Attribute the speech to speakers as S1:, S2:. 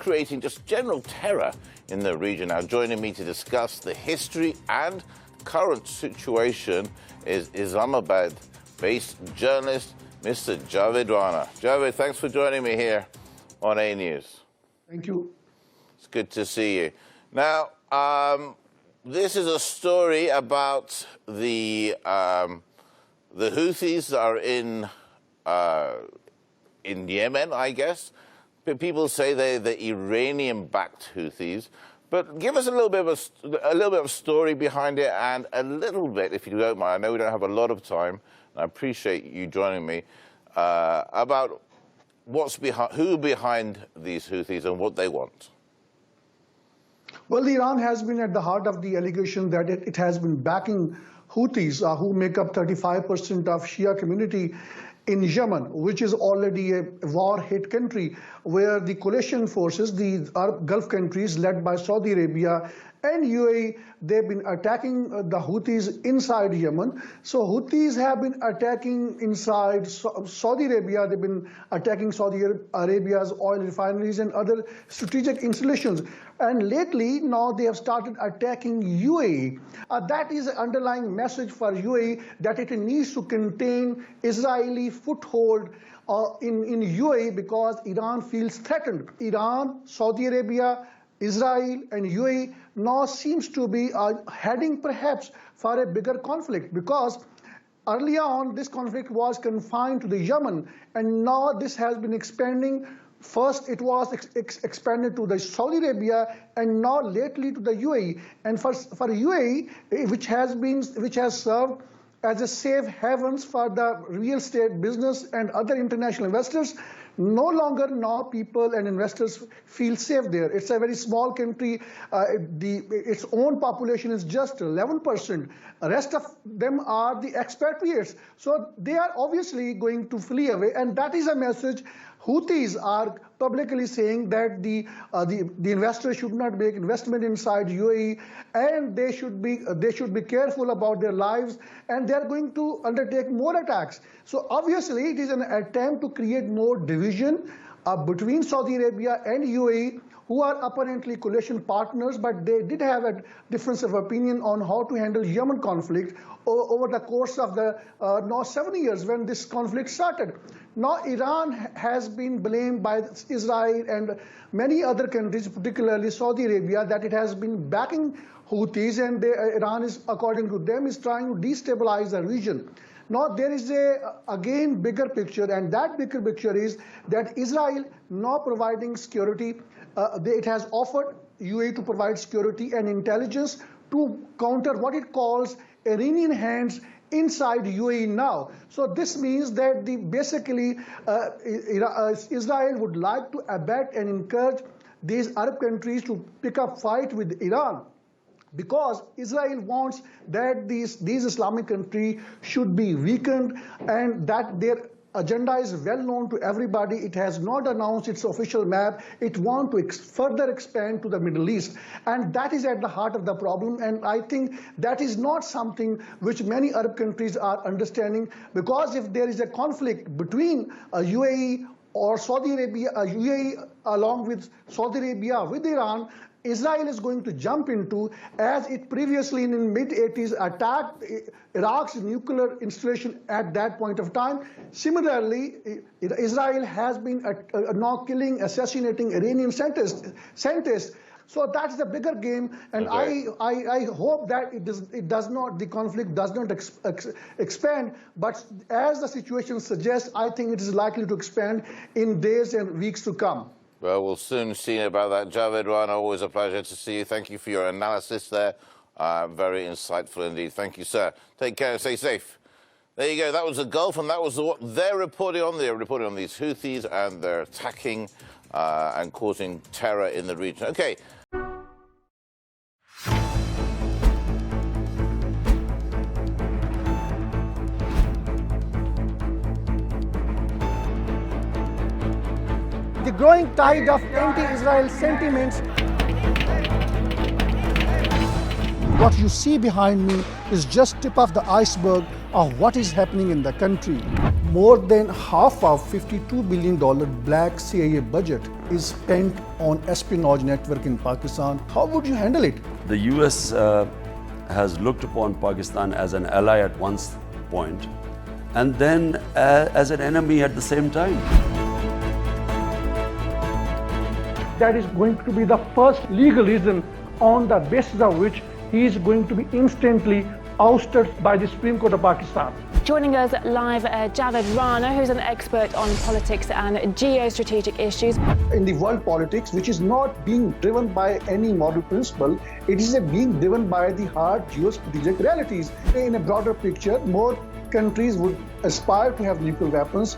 S1: creating just general terror in the region. Now, joining me to discuss the history and current situation is Islamabad-based journalist Mr. Javed Rana. Javed, thanks for joining me here on A News.
S2: Thank you.
S1: It's good to see you. Now, this is a story about the Houthis that are in Yemen, I guess. People say they're the Iranian-backed Houthis. But give us a little bit of story behind it, and a little bit, if you don't mind. I know we don't have a lot of time. I appreciate you joining me about who behind these Houthis and what they want.
S2: Well, Iran has been at the heart of the allegation that it has been backing Houthis, who make up 35% of Shia community in Yemen, which is already a war-hit country, where the coalition forces, the Arab Gulf countries led by Saudi Arabia and UAE, they've been attacking the Houthis inside Yemen. So Houthis have been attacking inside Saudi Arabia. They've been attacking Saudi Arabia's oil refineries and other strategic installations. And lately, now they have started attacking UAE. That is an underlying message for UAE that it needs to contain Israeli foothold in UAE because Iran feels threatened. Iran, Saudi Arabia, Israel and UAE now seems to be heading perhaps for a bigger conflict, because earlier on this conflict was confined to the Yemen, and now this has been expanding. First it was expanded to the Saudi Arabia, and now lately to the UAE. And for UAE, which has served as a safe havens for the real estate business and other international investors, no longer now people and investors feel safe there. It's a very small country. Its own population is just 11%. The rest of them are the expatriates. So they are obviously going to flee away, and that is a message Houthis are publicly saying, that the investors should not make investment inside UAE, and they should be careful about their lives, and they are going to undertake more attacks. So obviously it is an attempt to create more division between Saudi Arabia and UAE, who are apparently coalition partners, but they did have a difference of opinion on how to handle Yemen conflict over the course of the now 7 years when this conflict started. Now Iran has been blamed by Israel and many other countries, particularly Saudi Arabia, that it has been backing Houthis, and Iran is, according to them, is trying to destabilize the region. Now there is again bigger picture, and that bigger picture is that Israel now providing security. It has offered UAE to provide security and intelligence to counter what it calls Iranian hands inside UAE now. So this means that basically Israel would like to abet and encourage these Arab countries to pick up fight with Iran, because Israel wants that these Islamic countries should be weakened, and that their agenda is well known to everybody. It has not announced its official map. It wants to further expand to the Middle East, and that is at the heart of the problem. And I think that is not something which many Arab countries are understanding, because if there is a conflict between UAE or Saudi Arabia, UAE along with Saudi Arabia with Iran, Israel is going to jump into, as it previously in the mid-80s attacked Iraq's nuclear installation at that point of time. Similarly, Israel has been now killing, assassinating Iranian scientists. So that's the bigger game, and okay. I hope that the conflict does not expand, but as the situation suggests, I think it is likely to expand in days and weeks to come.
S1: Well, we'll soon see about that. Javed Rana, always a pleasure to see you. Thank you for your analysis there. Very insightful indeed. Thank you, sir. Take care and stay safe. There you go. That was the Gulf, and that was what they're reporting on. They're reporting on these Houthis, and they're attacking and causing terror in the region. Okay.
S2: The growing tide of anti-Israel sentiments. What you see behind me is just tip of the iceberg of what is happening in the country. More than half of $52 billion black CIA budget is spent on espionage network in Pakistan. How would you handle it?
S3: The US has looked upon Pakistan as an ally at one point and then as an enemy at the same time.
S2: That is going to be the first legal reason on the basis of which he is going to be instantly ousted by the Supreme Court of Pakistan.
S4: Joining us live, Javed Rana, who's an expert on politics and geostrategic issues.
S2: In the world politics, which is not being driven by any moral principle, it is being driven by the hard geostrategic realities. In a broader picture, more countries would aspire to have nuclear weapons.